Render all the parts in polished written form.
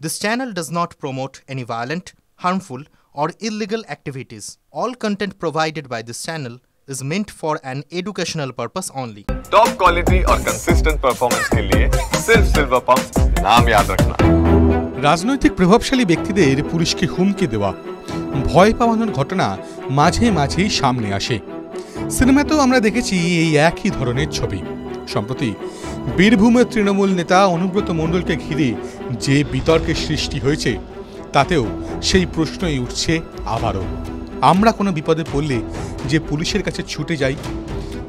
This channel does not promote any violent, harmful, or illegal activities. All content provided by this channel is meant for an educational purpose only. Top quality और consistent performance के लिए सिर्फ silver pump नाम याद रखना। রাজনৈতিক প্রভাবশালী ব্যক্তিদের পুলিশকে হুমকি দেওয়া, ভয় পাওয়ানোর ঘটনা মাঝে মাঝেই সামনে আসে। সিনেমাতেও আমরা দেখেছি এই একই ধরনের ছবি। সম্প্রতি বীরভূমের তৃণমূল নেতা অনুব্রত মণ্ডলকে ঘিরে যে বিতর্কের সৃষ্টি হয়েছে, তাতেও সেই প্রশ্নই উঠছে আবারও। আমরা কোনো বিপদে পড়লে যে পুলিশের কাছে ছুটে যাই,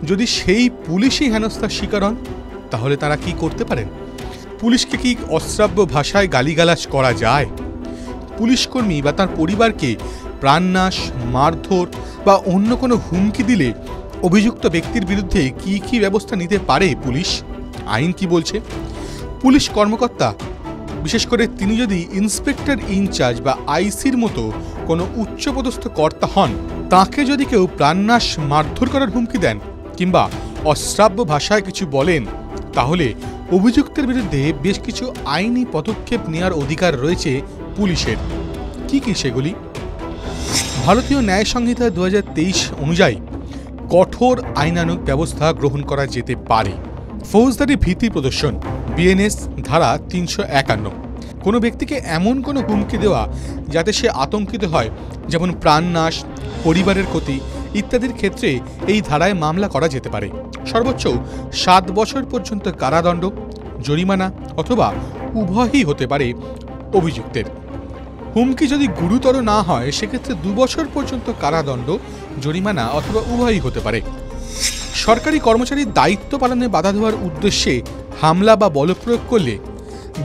যদি সেই পুলিশই হেনস্থার শিকার হন, তাহলে তারা কি করতে পারেন? পুলিশকে কি অশ্রাব্য ভাষায় গালিগালাজ করা যায়? পুলিশকর্মী বা তার পরিবারকে প্রাণনাশ, মারধর বা অন্য কোনো হুমকি দিলে অভিযুক্ত ব্যক্তির বিরুদ্ধে কি কি ব্যবস্থা নিতে পারে পুলিশ? আইন কি বলছে? পুলিশ কর্মকর্তা, বিশেষ করে তিনি যদি ইন্সপেক্টর ইনচার্জ বা আইসির মতো কোনো উচ্চপদস্থ কর্তা হন, তাকে যদি কেউ প্রাণনাশ, মারধর করার হুমকি দেন কিংবা অশ্রাব্য ভাষায় কিছু বলেন, তাহলে অভিযুক্তের বিরুদ্ধে বেশ কিছু আইনি পদক্ষেপ নেওয়ার অধিকার রয়েছে পুলিশের। কি কি সেগুলি? ভারতীয় ন্যায় সংহিতা 2023 অনুযায়ী কঠোর আইনানুগ ব্যবস্থা গ্রহণ করা যেতে পারে। ফৌজদারি ভীতি প্রদর্শন, বিএনএস ধারা 351। কোনো ব্যক্তিকে এমন কোনো হুমকি দেওয়া যাতে সে আতঙ্কিত হয়, যেমন প্রাণনাশ, পরিবারের ক্ষতি ইত্যাদির ক্ষেত্রে এই ধারায় মামলা করা যেতে পারে। সর্বোচ্চ 7 বছর পর্যন্ত কারাদণ্ড, জরিমানা অথবা উভয়ই হতে পারে অভিযুক্তের। হুমকি যদি গুরুতর না হয়, সেক্ষেত্রে 2 বছর পর্যন্ত কারাদণ্ড, জরিমানা অথবা উভয়ই হতে পারে। সরকারি কর্মচারীর দায়িত্ব পালনে বাধা দেওয়ার উদ্দেশ্যে হামলা বা বলপ্রয়োগ করলে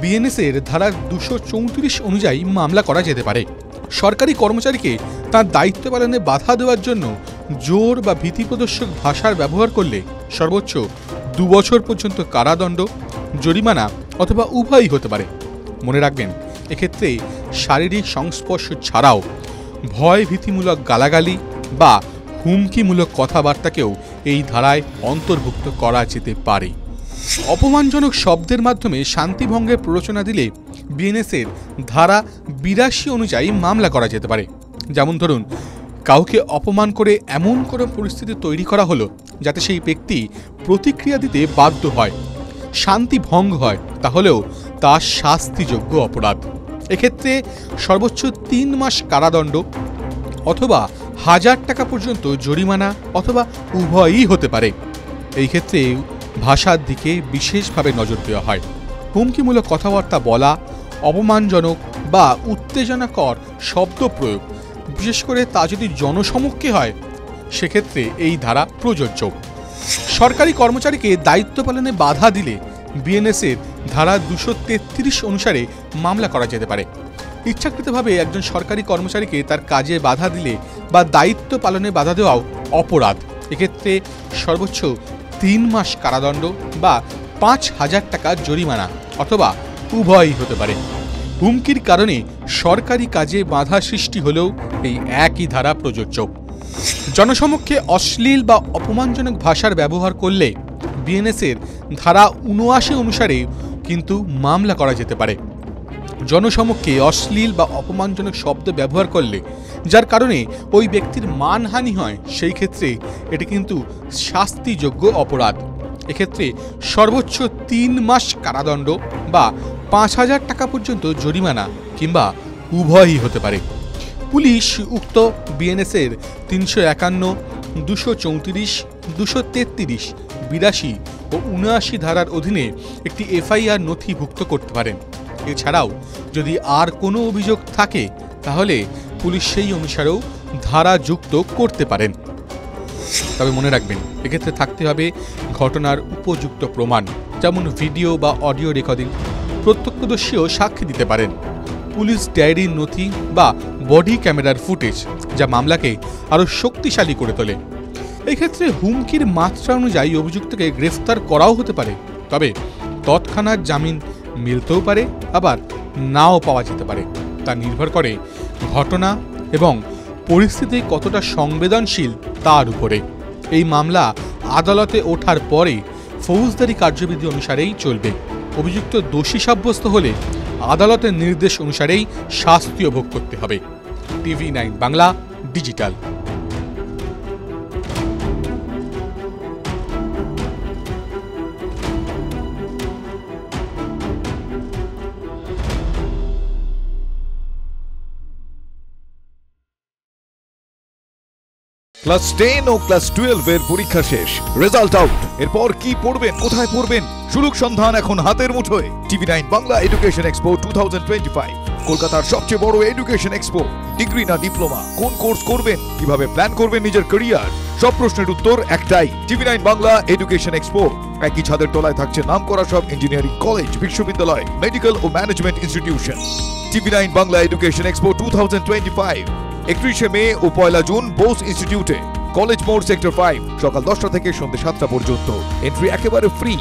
বিএনএসের ধারা 234 অনুযায়ী মামলা করা যেতে পারে। সরকারি কর্মচারীকে তার দায়িত্ব পালনে বাধা দেওয়ার জন্য জোর বা ভীতিপ্রদর্শক ভাষার ব্যবহার করলে সর্বোচ্চ 2 বছর পর্যন্ত কারাদণ্ড, জরিমানা অথবা উভয়ই হতে পারে। মনে রাখবেন, এক্ষেত্রে শারীরিক সংস্পর্শ ছাড়াও ভয় ভীতিমূলক গালাগালি বা হুমকিমূলক কথাবার্তাকেও এই ধারায় অন্তর্ভুক্ত করা যেতে পারে। অপমানজনক শব্দের মাধ্যমে শান্তিভঙ্গের প্ররোচনা দিলে বিএনএসের ধারা 82 অনুযায়ী মামলা করা যেতে পারে। যেমন ধরুন, কাউকে অপমান করে এমন কোনো পরিস্থিতি তৈরি করা হলো যাতে সেই ব্যক্তি প্রতিক্রিয়া দিতে বাধ্য হয়, শান্তি ভঙ্গ হয়, তাহলেও তা শাস্তিযোগ্য অপরাধ। এক্ষেত্রে সর্বোচ্চ 3 মাস কারাদণ্ড অথবা 1000 টাকা পর্যন্ত জরিমানা অথবা উভয়ই হতে পারে। এই ক্ষেত্রে ভাষার দিকে বিশেষভাবে নজর দেওয়া হয়। হুমকিমূলক কথাবার্তা বলা, অপমানজনক বা উত্তেজনাকর শব্দ প্রয়োগ, বিশেষ করে তা যদি জনসমক্ষে হয়, সেক্ষেত্রে এই ধারা প্রযোজ্য। সরকারি কর্মচারীকে দায়িত্ব পালনে বাধা দিলে বিএনএসের ধারা 233 অনুসারে মামলা করা যেতে পারে। ইচ্ছাকৃতভাবে একজন সরকারি কর্মচারীকে তার কাজে বাধা দিলে বা দায়িত্ব পালনে বাধা দেওয়াও অপরাধ। এক্ষেত্রে সর্বোচ্চ 3 মাস কারাদণ্ড বা 5000 টাকা জরিমানা অথবা উভয়ই হতে পারে। হুমকির কারণে সরকারি কাজে বাধা সৃষ্টি হলেও এই একই ধারা প্রযোজ্য। জনসমক্ষে অশ্লীল বা অপমানজনক ভাষার ব্যবহার করলে বিএনএসের ধারা 79 অনুসারে কিন্তু মামলা করা যেতে পারে। জনসমক্ষে অশ্লীল বা অপমানজনক শব্দ ব্যবহার করলে যার কারণে ওই ব্যক্তির মানহানি হয়, সেই ক্ষেত্রে এটি কিন্তু শাস্তিযোগ্য অপরাধ। এক্ষেত্রে সর্বোচ্চ 3 মাস কারাদণ্ড বা 5000 টাকা পর্যন্ত জরিমানা কিংবা উভয়ই হতে পারে। পুলিশ উক্ত বিএনএসের 351, 234, 233, 82 ও 79 ধারার অধীনে একটি এফআইআর নথিভুক্ত করতে পারেন। এছাড়াও যদি আর কোনো অভিযোগ থাকে, তাহলে পুলিশ সেই অনুসারেও ধারা যুক্ত করতে পারেন। তবে মনে রাখবেন, এক্ষেত্রে থাকতে হবে ঘটনার উপযুক্ত প্রমাণ, যেমন ভিডিও বা অডিও রেকর্ডিং। প্রত্যক্ষদর্শীও সাক্ষী দিতে পারেন। পুলিশ ডায়েরির নথি বা বডি ক্যামেরার ফুটেজ, যা মামলাকে আরও শক্তিশালী করে তোলে। এক্ষেত্রে হুমকির মাত্রা অনুযায়ী অভিযুক্তকে গ্রেফতার করাও হতে পারে। তবে তৎক্ষণাৎ জামিন মিলতেও পারে, আবার নাও পাওয়া যেতে পারে। তা নির্ভর করে ঘটনা এবং পরিস্থিতি কতটা সংবেদনশীল তার উপরে। এই মামলা আদালতে ওঠার পরে ফৌজদারি কার্যবিধি অনুসারেই চলবে। অভিযুক্ত দোষী সাব্যস্ত হলে আদালতের নির্দেশ অনুসারেই শাস্তিও ভোগ করতে হবে। TV9 Bangla digital. ক্লাস 10 ও ক্লাস 12 এর পরীক্ষা শেষ, রেজাল্ট আউট। এরপর কি পড়বেন, কোথায় পড়বেন, সুযোগ সন্ধান এখন হাতের মুঠোয়। TV9 বাংলা এডুকেশন এক্সপো 2025, কলকাতার সবচেয়ে বড় এডুকেশন এক্সপো। ডিগ্রি না ডিপ্লোমা, কোন কোর্স করবেন, কিভাবে প্ল্যান করবেন নিজের ক্যারিয়ার, সব প্রশ্নের উত্তর একটাই। TV9 Bangla education expo. একই ছাদের তলায় থাকছে নামকরা সব ইঞ্জিনিয়ারিং কলেজ, বিশ্ববিদ্যালয়, মেডিকেল ও management institution. TV9 Bangla education expo 2025, 31 May ও 1 জুন বোস ইনস্টিটিউটে, কলেজ মোড়, সেক্টর 5, সকাল 10টা থেকে সন্ধ্যে 7টা পর্যন্ত। এন্ট্রি একেবারে ফ্রি।